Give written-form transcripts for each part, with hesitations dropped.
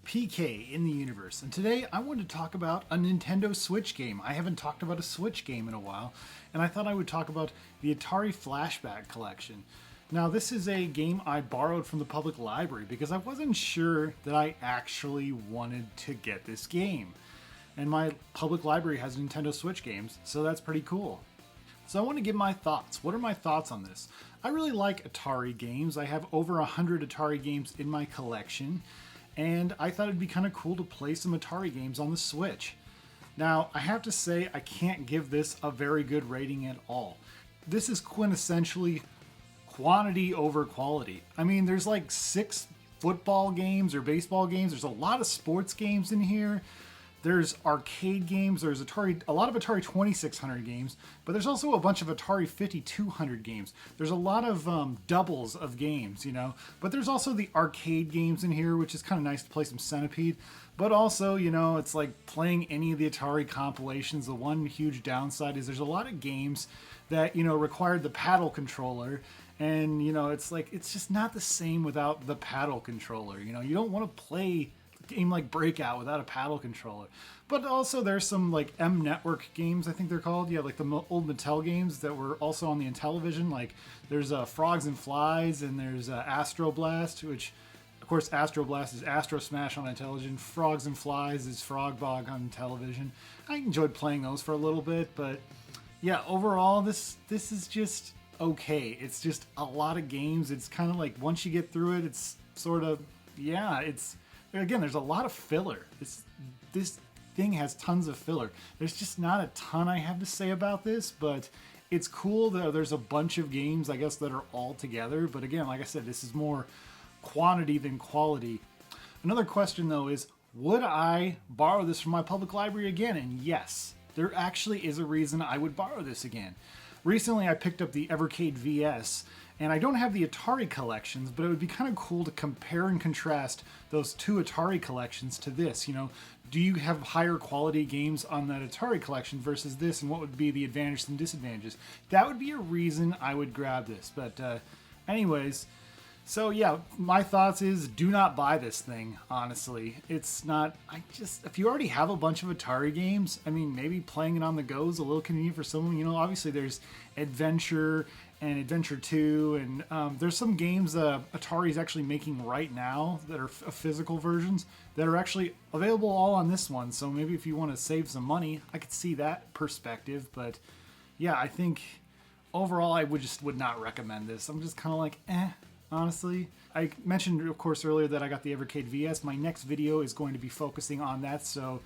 PK in the universe, and today I wanted to talk about a Nintendo Switch game. I haven't talked about a Switch game in a while, and I thought I would talk about the Atari Flashback collection. Now, this is a game I borrowed from the public library because I wasn't sure that I actually wanted to get this game. And my public library has Nintendo Switch games, so that's pretty cool. So I want to give my thoughts. What are my thoughts on this? I really like Atari games. I have over 100 Atari games in my collection, and I thought it'd be kind of cool to play some Atari games on the Switch. Now, I have to say I can't give this a very good rating at all. This is quintessentially quantity over quality. I mean, there's like 6 football games or baseball games. There's a lot of sports games in here. There's arcade games, there's a lot of Atari 2600 games, but there's also a bunch of Atari 5200 games. There's a lot of doubles of games, you know, but there's also the arcade games in here, which is kind of nice to play some Centipede, but also, you know, it's like playing any of the Atari compilations. The one huge downside is there's a lot of games that, you know, required the paddle controller, and, you know, it's like, it's just not the same without the paddle controller. You know, you don't want to play game like Breakout without a paddle controller. But also there's some like M Network games, I think they're called. Yeah, like the old Mattel games that were also on the Intellivision. Like there's Frogs and Flies, and there's Astro Blast, which of course Astro Blast is Astro Smash on Intellivision. Frogs and Flies is Frog Bog on television. I enjoyed playing those for a little bit, but yeah, overall this is just okay. It's just a lot of games. It's kind of like once you get through it, it's sort of, yeah, it's, again, there's a lot of filler. This thing has tons of filler. There's just not a ton I have to say about this, but it's cool that there's a bunch of games, I guess, that are all together. But again, like I said, this is more quantity than quality. Another question, though, is would I borrow this from my public library again? And yes, there actually is a reason I would borrow this again. Recently, I picked up the Evercade VS, and I don't have the Atari collections, but it would be kind of cool to compare and contrast those two Atari collections to this. You know, do you have higher quality games on that Atari collection versus this, and what would be the advantages and disadvantages? That would be a reason I would grab this. But anyways, so yeah, my thoughts is do not buy this thing, honestly. It's not, if you already have a bunch of Atari games, I mean, maybe playing it on the go is a little convenient for someone. You know, obviously there's Adventure and Adventure 2, and there's some games Atari's actually making right now that are physical versions that are actually available all on this one. So maybe if you want to save some money, I could see that perspective. But yeah, I think overall I would not recommend this. I'm just kind of like, honestly. I mentioned, of course, earlier that I got the Evercade VS. My next video is going to be focusing on that, so...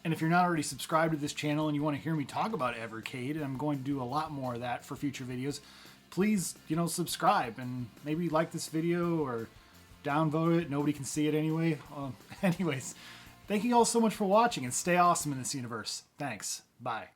And if you're not already subscribed to this channel and you want to hear me talk about Evercade, and I'm going to do a lot more of that for future videos, please, you know, subscribe and maybe like this video or downvote it. Nobody can see it anyway. Anyways, thank you all so much for watching, and stay awesome in this universe. Thanks. Bye.